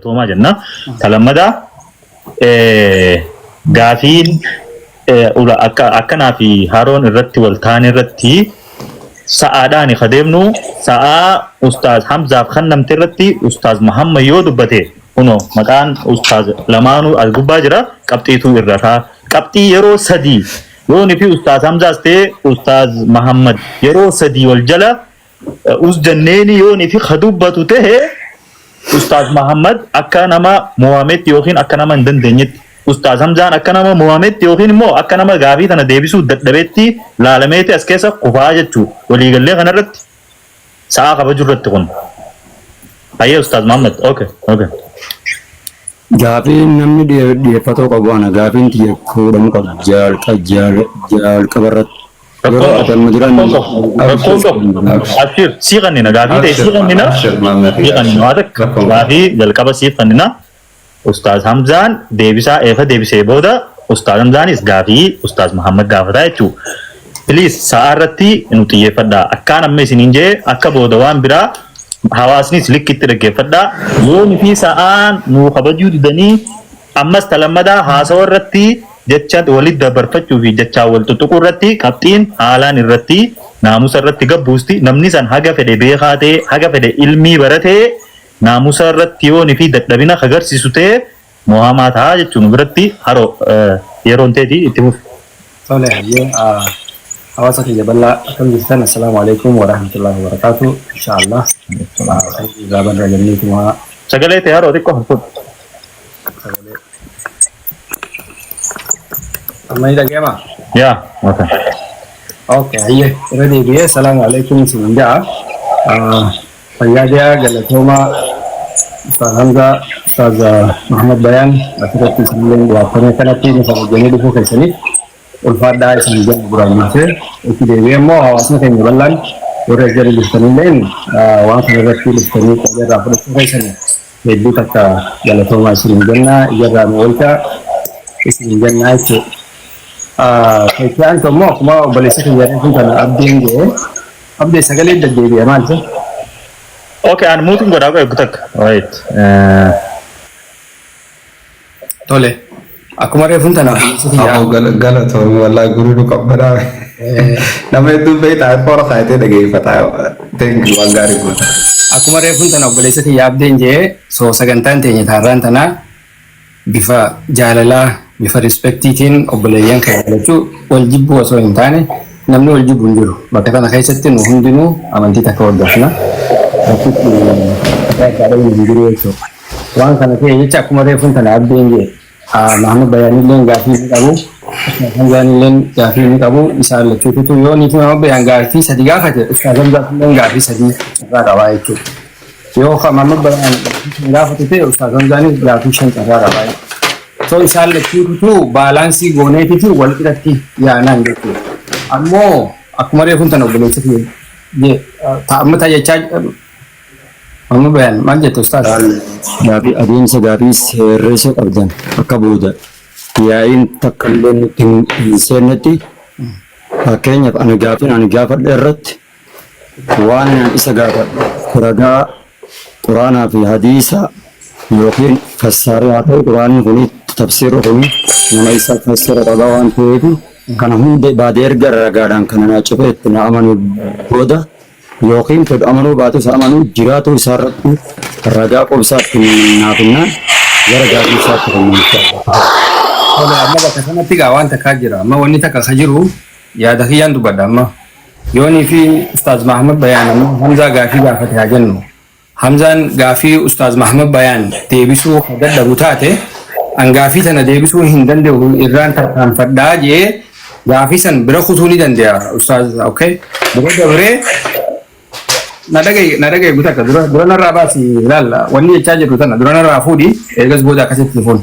توما جنة تلمدا غافين ولا أكنا في هارون الرتي والثاني الرتي سعاداني خدمنو سعا أستاذ حمزة خنم ترتي أستاذ محمد يودبته هنو مكان أستاذ لمانو الجباجرة كابتيتو الرها كابتي يرو سدي يوني في أستاذ حمزة استي أستاذ محمد يرو سدي والجلا أس جنيني يوني في خدوبته ته أستاذ محمد أكنما موامد يوخين أكنما ندندنيت أستاذ حمزان أكنما موامد يوخين مو أكنما غافي تنا ديبسو دبتي لا لميت أسكيسا قفاجتشو ولي قال لي غنرت ساعة بجرت تكون أيه أستاذ محمد أوكي Gaafiin namni dhiyeeffatoo qabu ana gaafiin xiyya fuudhamu qaba jaal qabarratti yeroo atamma jiran أشير سيغنينا غافي ده سيغنينا هذا غافي جلكبا سيغنينا أستاذ حمزان ديبسا إيفا ديبسا بودا أستاذ حمزان إس غافي أستاذ محمد غافي ده يچو بليز سارتي نوتيه فدا أكان أمي سنينجي أكا بودوان برا حواسني سلك كتير فدا يوم في ساعان نو خبجو دني أمس تلمدا حاسور رتي جتشات ولد دبرفتشو في جتشا ولتتوكو رتي كابتين حالان الرتي ناموس الرتي قبوستي نمني سن حاجة فدي بيخاتي حاجة فدي علمي برته ناموس الرتي يوني في دبنا خجر سيسوته محمد هاج تون برتي هارو يرون تدي اتفق صالح حواسك جبلا كم جدا السلام عليكم ورحمة الله وبركاته إن شاء الله جابن رجلني كما سجلة تهار أودي كه فوت أما إذا جماعة يا مثلا أوكي هي ردي بيه السلام عليكم سنجا فياديا جلتهما أستاذ حمزة أستاذ محمد بيان أكيد تسلم وأنا كنا في مثل جنيد فوق السنة والفرد هاي سنجا برا مصر أكيد بيه مو حواسنا كم جبلان ورجال الاستنين وأنا كنا رجال الاستنين كذا رافض فوق السنة يدي تكا جلتهما سنجنا يجرا مولكا سنجنا itu kaitan kamu kuma boleh sekian pun kan update sekali dah jadi amal tu. Okay, an mungkin gua dah aku tak right. Tole. Aku mari pun tanah. Aku galat tu, wallah guru tu kau berada. Nama itu baik tak orang kaya tu lagi patah. Tengok wangari pun. Aku mari pun tanah boleh sekian update je. So segantan tanya tharan tanah. Bifa jalala bifa respectitin obboleeyyan kaayyachu wal jibbu osoo hin taane namni wal jibbu hin jiru bakka kana keessatti nu hundinuu amantii takka hordofna waan kana ta'e jecha akkuma reefuun tana abdiin jee Mahamad Bayaanilleen gaafii ni qabu Hamzaanilleen gaafii ni qabu isaan lachuutu yoo niitii Mahamad Bayaan gaafii sadi gaafate Ustaaz Hamzaatilleen gaafii sadi irraa qabaa jechuudha yoo Mahamad Bayaan gaafate ta'e Ustaaz Hamzaanis gaafii shan irraa qabaa jechuudha so isaan lachuutu baalaansii gooneetiifi wal qixatti yaanaan jechuudha ammoo akkuma reefuun tana obboleessiti ta'amma taajachaa Mahamad Bayaan maal jette Ustaaz? Gaafii adeemsa gaafii seerrisa qabdan akka booda yaa'iin takka illee nutti hin seennetti fakkeenyaaf ani gaafadhe irratti waan ani isa gaafadhe ragaa quraanaa fi hadiisa yookiin fassaarii haa ta'u quraanni kuni tafsiirri kuni nama isa fassara qabaa waan ta'eef kana hunda baadee erga ragaadhaan kana naa cufee itti na amanu booda yookiin fedhu amanuu baatus amanuu jiraatu isaarratti ragaa qobsaatti naafinnaan gara gaafii isaatti kennuun Ola amma bakka sanatti gaa waan takkaa jira amma wanni takka ka jiru yaada kiyyaan dubbadha amma yoonii fi Ustaaz Mahamad Bayaan ammoo Hamzaa gaafii gaafate haa jennu Hamzaan gaafii Ustaaz Mahamad Bayaan deebisuu dadhabu taate an gaafii sana deebisuu hin danda'u irraan tarkaanfadhaa jee gaafii san bira kutuu ni danda'a Ustaaz okay bira dabree na dhagaye guutaa akka dura narraa baasi ilaalla wanni jechaa jirru tana dura narraa fuudhi eegas booda akkasitti fuun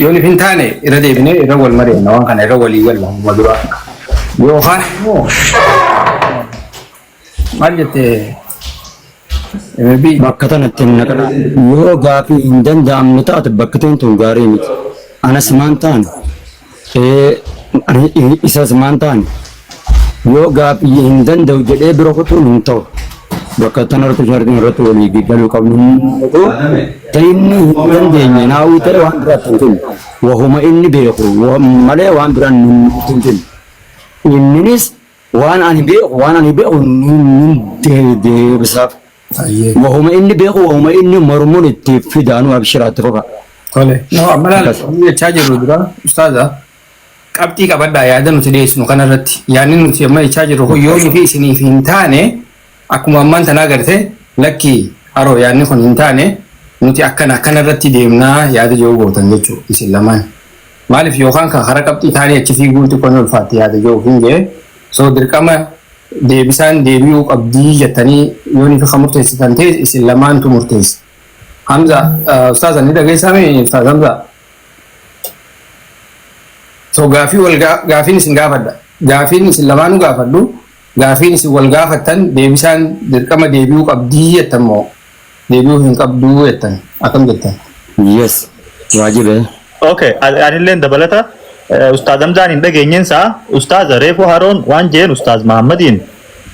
yoon hin taane irra deebinee irra wal mari'anna waan kana irra walii galla dura yookaan immoo maal jettee bakka tanatti naqadha yoo gaafii hin danda'amne taate bakka tun gaarii miti anas maan taane isas maan taane yoo gaafii hin danda'u jedhee bira kutuun hin ta'u bakka tanarratti shaartiin irratti walii galuu qabnu ta'inni hin dandeenye naawuu ta'e waan biraatti hin kennu wahuma inni beeku malee waan biraan hin kennu inninis waan ani beeku deebisaaf wahuma inni beeku wahuma inni mormuun itti fidaanu abshiraatti fofa. Tole. No, amma jechaa jirru dura ustaaza qabxii qabadhaa yaada nuti dhiyeessinu kanarratti yaadni nuti amma jechaa jirru kun yoo fi isiniif hin taane akkuma ammaan tanaa garte lakki haroo yaadni kun hin taane nuti akkana kanarratti deemnaa yaada jiru gootan jechuudha isin lamaan. Maaliif yookaan kan hara qabxii taanii achi fiiguutti kun ulfaatti yaada jiru hin jee soo dirqama deebisaan deebi'uu qabdii jettanii yoo ni fi murteessitan ta'e isin lamaantu murteessa. Hamza, Ustaz ni dhageessame Ustaz Hamza. So gaafiin isin gaafadha. Gaafiin isin lamaanuu gaafadhu. Gaafiin isin wal gaafattan deebisaan dirqama deebi'uu qabdii jettan moo deebi'uu hin qabduu jettan akkam jettan? Yes, waajibe. Okay, anilleen dabalata Ustaz Hamzaan hin dhageenyensaa Ustaz Reefuu Haroon waan jeen Ustaz Mahammadiin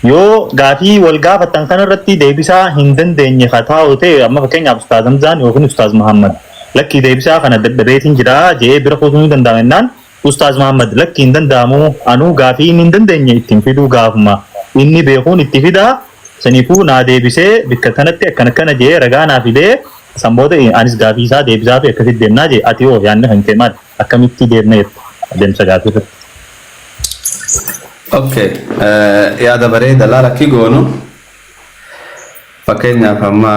yoo gaafii wal gaafatan kanarratti deebisaa hin dandeenye ta'u ta'e amma fakkeenyaaf Ustaaz Hamzaan yookiin Ustaaz Muhammad lakki deebisaa kana dadhabeetiin jira jee bira kutuu hin danda'amennaan Ustaaz Muhammad lakki hin danda'amu anuu gaafii hin dandeenye ittiin fiduu gaafuma inni beekuun itti fidaa saniifuu naa deebisee bikka kanatti akkana jee ragaa naa fidee sanbooda anis gaafii isaa deebisaa fi akkasitti deemnaa jee ati yoo yaadne kan kee maal akkamitti deemna jettu adeemsa gaafii irratti. Okay, yaada bareeda laala kigoonu fakkeenyaaf amma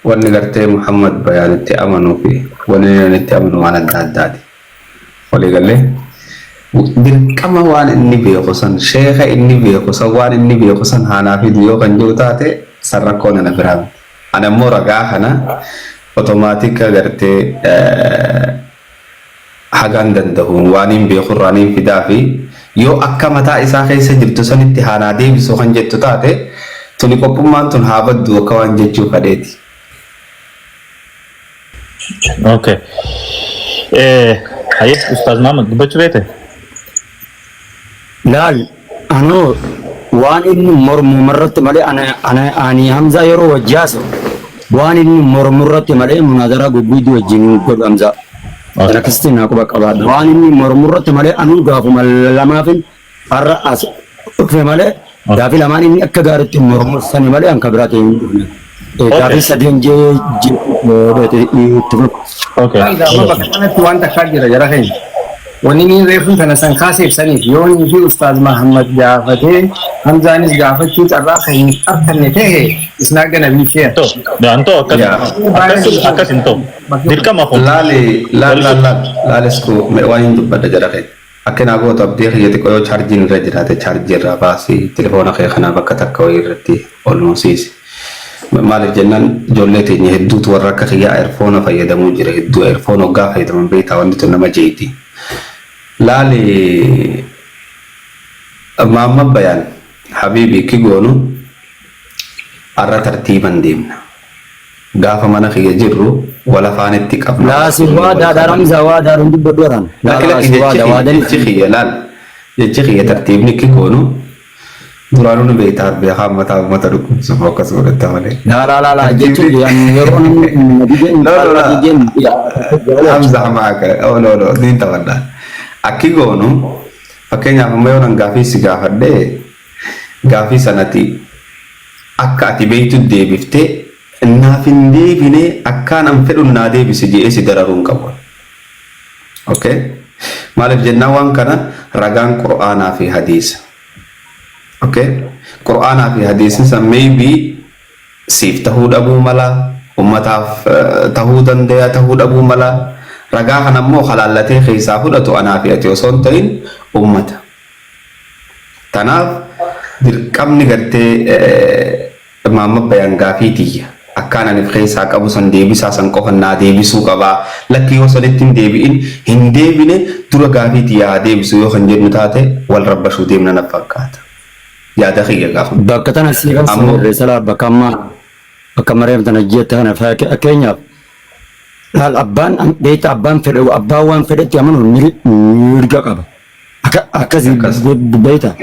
wanni gartee Muhammad bayaanitti amanuu fi wanni itti amanu waan adda addaati. Walii galee dirqama waan inni beeku san sheeka inni beeku san waan inni beeku san haanaa fi yoo kan jiru taate san rakkoo nana biraa miti. Ani ammoo ragaa kana otomaatika gartee hagaan danda'uun waan hin beeku irraan hin fidaa fi yoo akka mataa isaa keessa jirtu sanitti haanaa deebisu kan jettu taate tuni qophummaan tun haa baddu akka waan jechuu fadheeti. Okay. Hayya Ustaaz Muhammad dubbachuu beekte? Laal anoo waan inni mormu irratti malee ani Hamzaa yeroo wajjaasu waan inni mormu irratti malee munaazara gugguuddii wajjin godhu Hamzaa. Ana kasti na ko bakka baadha waan inni mormurratti malee anu gaafuma lamaafin har'a as dhufe malee gaafi lamaan inni akka gaariitti mormursani malee an kabiraate hin dhufne gaafi sadeen jee Okay. Amma bakka kanatti waan takkaa jira jara keenya. Wanni niin reefun kana san kaaseef saniif yoo inni fi Ustaaz Muhammad gaafatee Hamzaanis gaafachuu carraa kan hin arganne ta'e isnaa gana biifee. Daanto akkasin ta'u dirqama kun. Laalisku waan hin dubbadha jara keenya. Akka naa goota abdii kiyyatti qoyoo chaarjiin irra jiraate chaarjii irraa baasii telefoona kee kanaa bakka takka wayii irratti olmoosiisi. Maaliif jennaan ijoollee teenya hedduutu warra akka kiyyaa eerfoona fayyadamuu jira hedduu eerfoona hoggaa fayyadaman beektaa wanti tun nama jeeti. Laali Muhammad Bayaan Habibi kigoonu arra tartiiban deemna. Gaafa mana kiyya jirru wal afaanitti qabna. Laasi waa daadharam zawaa daaruun dubbadhu jiran. Laasi waa dawaadani kiyya laal jechi kiyya tartiibni kigoonu duraanuu nu beektaa beekaa mata dhukkubsu akkas godhatta malee. La jechuun yeroo namni Hamza hamaaka no niin taphadha. Akki goonu fakkeenyaaf amma yoo nan gaafii si gaafadhee gaafii sanatti akka ati beektu deebiftee naaf hin deebine akkaan an fedhu naa deebisi jedhee si dararuu hin qabu. Okay? Maaliif jennaan waan kana ragaan Qur'aanaa fi hadiisa. Okay? Qur'aanaa fi hadiisni san maybe siif tahuu dhabuu mala ummataaf tahuu danda'a tahuu dhabuu mala ragaa kana ammoo halaallatee keessaa fudhatu anaa fi ati osoo hin ta'in ummata. Tanaaf dirqamni gartee Muhammad Bayaan gaafii tiyya akkaan ani keessaa qabu san deebisaa san qofan naa deebisuu qabaa lakki yoo sanitti hin deebi'in hin deebine dura gaafii tiyyaa deebisu yoo kan jennu taate wal rabbashuu deemna na fakkaata. Yaada kiyya gaafa. Bakka tana siiran sirreessalaa bakka ammaa akka mareem tana jette kana fakkeenyaaf laal abbaan beekta abbaan fedhe abbaan waan fedhetti amanu mirga qaba. Akkasii beekta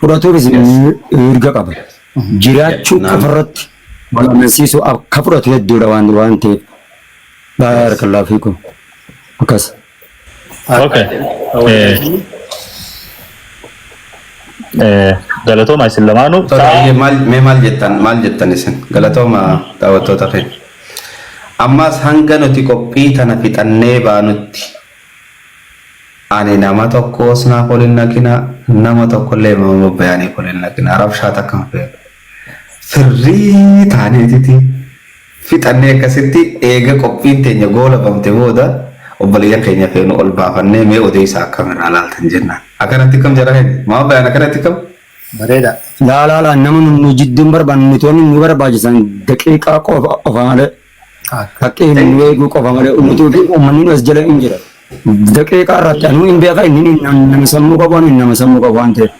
fudhatuunis mirga qaba. jiraachuu qafarratti wal amansiisuu akka fudhatu hedduudha waan ta'eef baarakallahu fiikum akkas. Okay. Galatooma isin lamaanuu. Maal jettan isin galatooma daawwattoota keenya. Ammas hanga nuti qophii tana fixannee baanutti ani nama tokkos naaf ol hin naqina nama tokkollee immoo bayaaniif ol hin naqina rabshaa takka hin firrii taaneetiti fixannee akkasitti eega qophiin teenya goola bamte booda obboleeyyan keenya feenu ol baafannee mee odeessaa akkamirraa laaltan jennaan. Akkanatti kam jara hin maa bayaan akkanatti kam? Bareeda. Laalaa nama nu jidduun barbaannu toonni nu barbaachisan daqiiqaa qofa malee. Haqqee nu eeguu qofa malee uummatuu fi uummanni as jala hin jira. Daqiiqaa irratti anu hin beekaa inni nama sammuu qabu nama sammuu qabu waan ta'eef.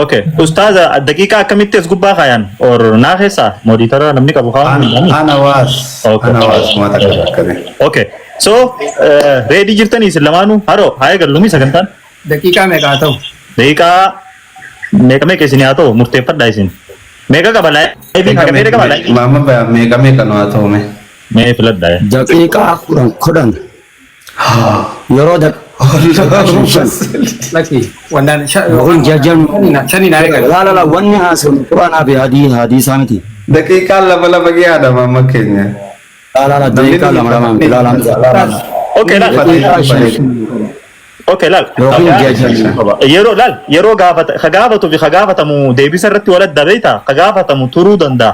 Okay, ustaza daqiiqaa akkamitti as gubbaa kaayan or naa keessaa mooditara namni qabu haa. Ana waas mata akkame. Okay, so ready jirtanii isin lamaanuu haroo haa eegallumi sagantaan. Daqiiqaa meeqa haa ta'u? Daqiiqaa meeqa isin haa ta'u murteeffadhaa isin. Meeqa qaba laayivii meeqa qaba laayivii. Maama meeqa nu haa ta'u mee. Mee filadhaa. Daqiiqaa kudhan. Yeroo Laki wandaan kun jajan shani naa eegale. laalala wanni haasawnu quraanaa fi hadiisaa miti. Daqiiqaan lama giyaadha maama keenya. Laalala daqiiqaa lama miti laalala. Okay laal. Okay laal. Yeroo gaafatamu deebisa irratti wal adda beektaa ka gaafatamu turuu danda'a.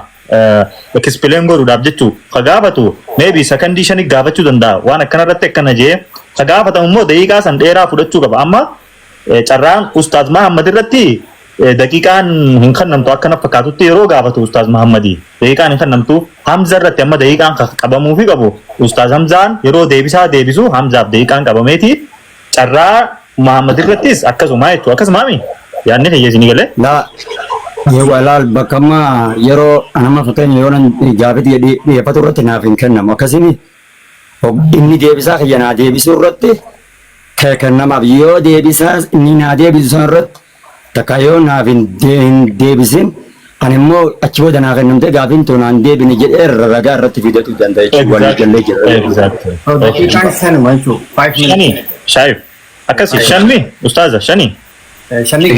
Explain godhuudhaaf jechuu ka gaafatu maybe secondii shanii gaafachuu danda'a waan akkana irratti akkana jee ka gaafatamu immoo daqiiqaa san dheeraa fudhachuu qaba amma carraan ustaaz Mahammad irratti daqiiqaan hin kennamtu akkana fakkaatutti yeroo gaafatu ustaaz Mahammadii daqiiqaan hin kennamtu Hamza irratti amma daqiiqaan qabamuu fi qabu ustaaz Hamzaan yeroo deebisaa deebisu Hamzaaf daqiiqaan qabameeti carraa Mahammad irrattis akkasuma jechuu akkasumaami yaadni fayyeesini galee. Walaal bakka ammaa yeroo nama fakkeenya yoo gaafii dhiyeeffatu irratti naaf hin kennamu akkasini inni deebisaa kiyya naa deebisuu irratti kennamaaf yoo deebisaa inni naa deebisu san irratti takka yoo naaf hin deebisin ani immoo achi booda naa kennamte gaafiin toonaan deebine jedhee ragaa irratti fidatu danda'a jechuudha walii gallee jira. Daqiiqaan sanuma jechuudha. 5 minutes. Shanii shaayif akkasi shanmi ustaaza shanii. Shani.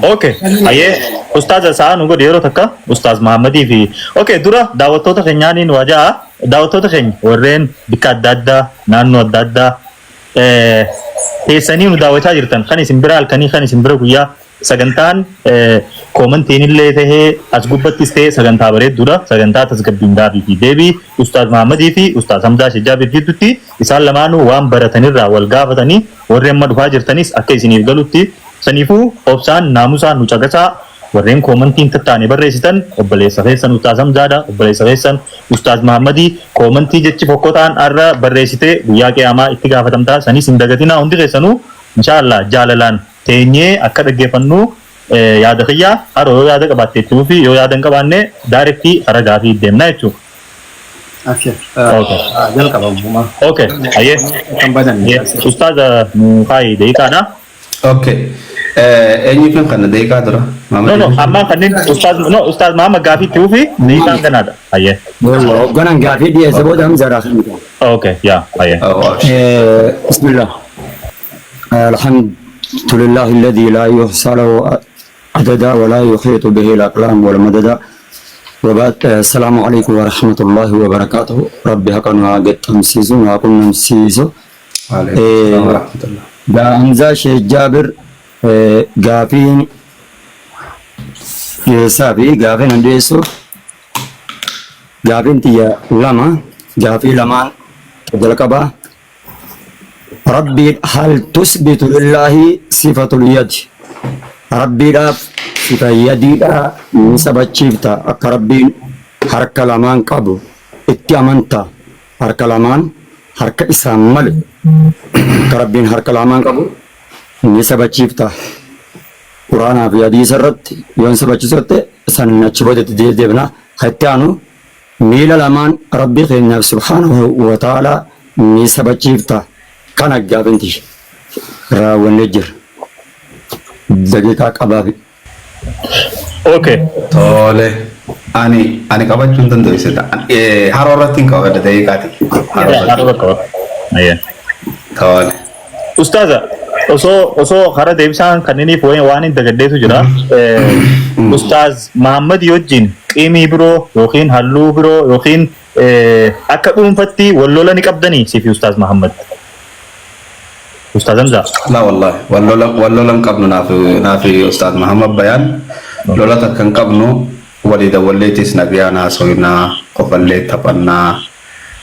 Okay, aye ustaz Saan ugo dheeroo takka ustaz Mahammadii fi okay dura daawwattoota keenyaaniin wajaa daawwattoota keenya warreen bikka adda addaa naannoo adda addaa teessanii nu daawwachaa jirtan kan isin bira halkanii kan isin bira guyyaa sagantaan koomantiin illee tahee as gubbattis tahee sagantaa bareedduudha sagantaa tasgabbiin gaafii fi deebii ustaz Mahammadii fi ustaz Hamzaa Shajjaabir gidduutti isaan lamaanuu waan baratanirraa wal gaafatanii warreen amma dhufaa jirtanis akka isiniif galutti saniifuu obsaan naamusaan nu caqasaa warreen koomantiin tattaane barreessitan obboleessa keessan ustaaz Hamzaadha obboleessa keessan ustaaz Mahammadii koomantii jechi fokkotaan arra barreessitee guyyaa qiyaamaa itti gaafatamtaa sanis hin dagatinaa hundi keessanuu inshaallah jaalalaan teenyee akka dhaggeeffannu yaada kiyyaa haroo yoo yaada qabaatteettuu fi yoo yaada hin qabaanne daarektii hara gaafii deemnaa jechuudha. Jalqabamu. Okay, aye. Kan badan. Ustaaz Mufaayi deeqaadha. Okay. Eenyuufin kana deeqaa dura? No, amma kanneen ustaaz Mahammad gaafii itti fi deeqaan kanaadha. Aye. Hoogganaan gaafii dhiyeessa booda Hamzaadhaa kan bitaa. Okay, yeah, aye. بسم الله الحمد لله الذي لا يحصى له عددا ولا يحيط به الأقلام ولا مددا وبعد السلام عليكم ورحمة الله وبركاته ربي هكذا وقت تمسيسو وقل نمسيسو Waalaikumsalam warahmatullah. دا أمزا شيخ جابر غافين يسابي غافين انديسو غافين تيا لما غافي لما جلقبا ربي هل تثبت لله صفة اليد ربي راب صفة يدي لا نسبة شيفتا أك ربي حركة لمان قبو اتيامنتا حركة لمان حركة إسام ملك ربي حركة لمان قبو نسبة شيفتا قرآن في حديث الرد يون سبة شيفتا سنة شبودة ديبنا حتى أنو ميل لمان ربي خيرنا سبحانه وتعالى نسبة شيفتا كان أجابنتي راو النجر دقيقة قبابي اوكي Tole. Ani qabachuun dandeessita. Haroo irratti hin qabadda ta'ee kaati. Haroo يا irratti. حركة ايه Tole. استاذة osoo hara deebisaan kanniniif waan hin dagaddeetu jira. Ustaaz Mahammad wajjin qiimii biroo yookiin halluu biroo yookiin akka dhuunfatti wal lola ni qabdanii siif Ustaaz Mahammad. Ustaaz Hamza. La wallahi. Wallolan qabnu naafi Ustaad Muhammad Bayaan. Lola takkan qabnu walida walleetis nagayaan haasoinaa qofallee taphannaa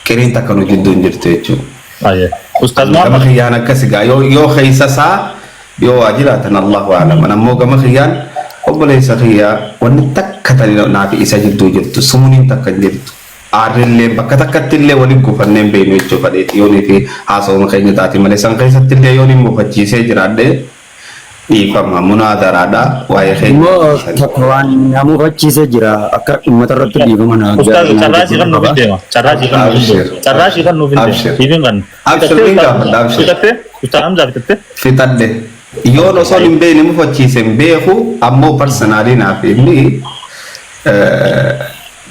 qiriin takka nu jidduun jirtu jechuudha. Aye. Ustaaz Gama Mahammad. khiyyaan akkas egaa yoo keessa isaa yoo waa jiraatan Allahu a'lam. Ammoo gama khiyyaan obboleessa khiyyaa wanni takka tani naafi isa jidduu jirtu sumuuniin takka hin jirtu. Aarrillee bakka takkatti illee waliin gufanneen beenu jechuudha fadheeti yoonii fi haasawuma keenya taati malee san keessatti illee yoon hin mufachiisee jiraadhee dhiifama munaadaraadha waa'ee Immoo keenya. takka waan nama hubachiisee jira akka uummata irratti dhiifama naa Ustaaz carraashii kan nuuf hin deema. Carraashii kan nuuf hin deema. Abshir. Carraashii kan nuuf hin deema. Abshir. Siifin kan. Abshir ni gaafadha, abshir. Fixattee? Ustaaz Hamza fixattee? Fixadhe yoon osoo hin beekne mufachiise hin beeku ammoo parsanaalii naaf inni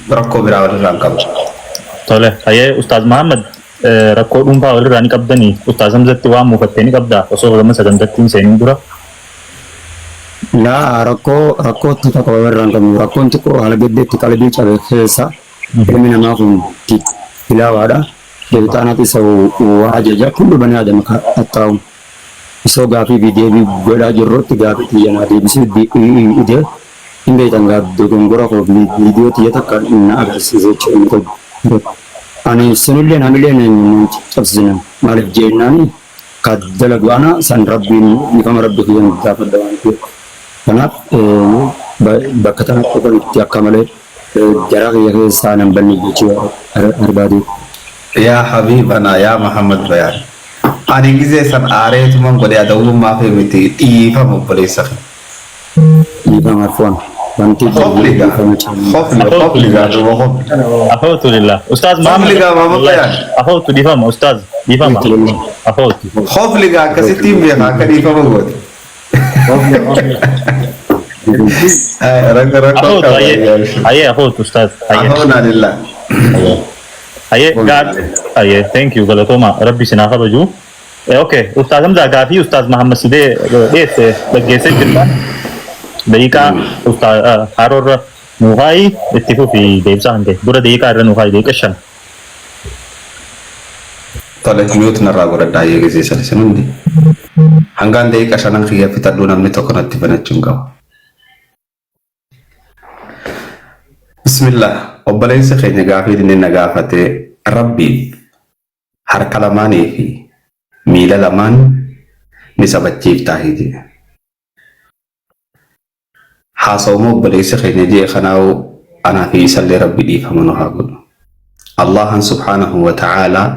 rakkoo biraa walirraa hin qabu. Tole, hayyee Ustaaz Mahammad rakkoo dhuunfaa walirraa ni qabdanii Ustaaz Hamzatti waan muufattee ni qabdaa osoo gama sagantattiin seenin dura. Laa rakkootti tokko irraa hin qabnu rakkoon xiqqoo haala gaddeetti qalbii cabe keessa ilmi namaa kun tilaawaadha. Deebitaanaaf isa waa ajaja kullu bani aadama hattaa'u. Isoo gaafii fi deebii godhaa jirrutti gaafii xiyyanaa deebisuu idee hin beektan gaafii dogongora koo viidiyoo xiyya takka na agarsiise jechuudha. Ani sunillee namilee cabsina maaliif jennaani ka dalagu ana san rabbiin ifama rabbi kiyyan gaafadha waan ta'eef. Kanaaf bakka tanatti kan itti akka malee jaraa kiyya keessaa nan banne jechuudha barbaade. Yaa Habiibana yaa Muhammad Bayaan. Ani gizee san aareetuman godhee adawwummaa fi miti dhiifama obboleessa kee. Ifama arfoon wanti Hofligaa duuba hofli. Afootu lillah. Ustaaz Mahammad. Hofligaa Muhammad Bayaan. Afootu dhiifama Ustaaz. Dhiifama. Afootu. Hofligaa akkasittiin beeka akka dhiifama goote. Rakkoo Afootu qaba. hayyee afootu Ustaaz. Hayyee. Afoonaa lillah. Hayyee hayyee thank you galatooma rabbi sinaa kabaju. Okay Ustaaz Hamza gaafii Ustaaz Mahammad sidee dhiyeesse dhaggeessee jirta. Daqiiqaa Ustaaz haroorra nuufaayi itti fufi deebisaa hante dura daqiiqaa irra nuufaayi daqiiqa shan. Tole miyuutu narraa godhadhaa eegisee salisan hundi. Hangaan daqiiqa shanan kiyya fitadhuu namni tokko natti banachuun qaba. Bismillah. Obboleessa keenya gaafii inni na gaafate rabbiin harka lamaanii fi miila lamaan ni sabachiiftaa jedhe. Haasawuma obboleessa keenya jee kanaawu anaa fi isallee rabbi dhiifama nu haa godhu. Allahan subhaanahu wa ta'aalaa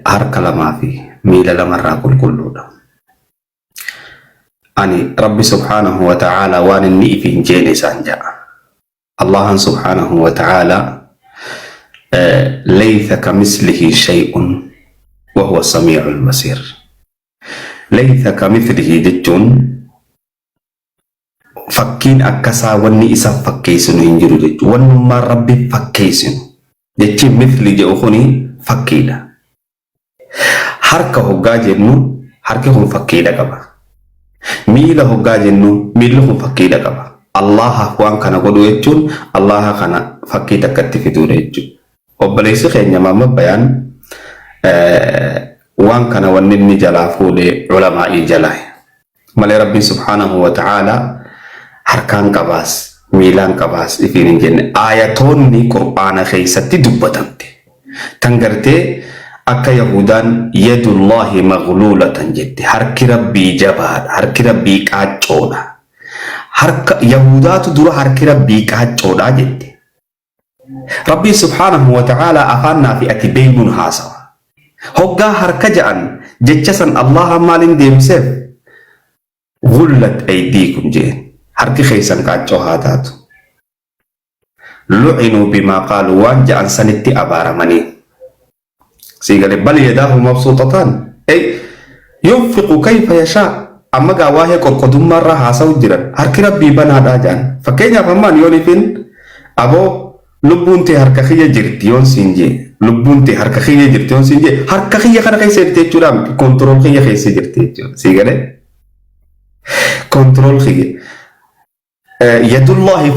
harka lamaa fi miila lamarraa qulqulluudha. Ani rabbi subhaanahu wa ta'aalaa waan inni ifiin jeene isaan ja'a. الله سبحانه وتعالى ليس كمثله شيء وهو السميع البصير. ليس كمثله دجون فكين أكسا وني إسا فكيسن هنجرو دج ونما ربي فكيسن دج مثل جوخني فكيدا حركة هقا جنو حركة هم فكيدا كبا ميلا هقا جنو ميلا هم فكيدا كبا Allah waan kana godhu jechuun Allah kana fakkii takkatti fiduudha jechuudha. Obboleessi keenya Muhammad Bayaan waan kana wanni inni jalaa fuudhee ulamaa'ii jalaa malee rabbi subhaanahu wa ta'aalaa harkaan qabaas miilaan qabaas ifiin hin jenne aayatoonni qur'aana keessatti dubbatamte tan gartee akka Yahudaan yadullahi maghlulatan jette harki rabbii jabaadha harki rabbii qaaccoodha. harka Yahudaatu dura harki rabbii qaaccoodha jette. Rabbi subhaanahu wa ta'aalaa afaannaa fi ati beeynuun haasawa. Hoggaa harka ja'an jecha san Allah maaliin deemseef gullat aydiikum jeen harki keessan qaaccoo haa taatu. Lu'inuu bimaa qaaluu waan ja'an sanitti abaaramanii. Siigale bal yadaahu mabsuutataan. Yunfiqu kayfa yashaa. amma gaa waa'ee qoqqodummaarraa haasa'u jiran harki rabbii banaadhaa jaan fakkeenyaaf ammaan yoon ifin aboo lubbuun tee harka kiyya jirti yoon siin jee lubbuun tee harka kiyya jirti yoon siin jee harka kiyya kana keessa jirti jechuudha kontirool kiyya keessa jirti jechuudha sii galee kontirool kiyya yadullahi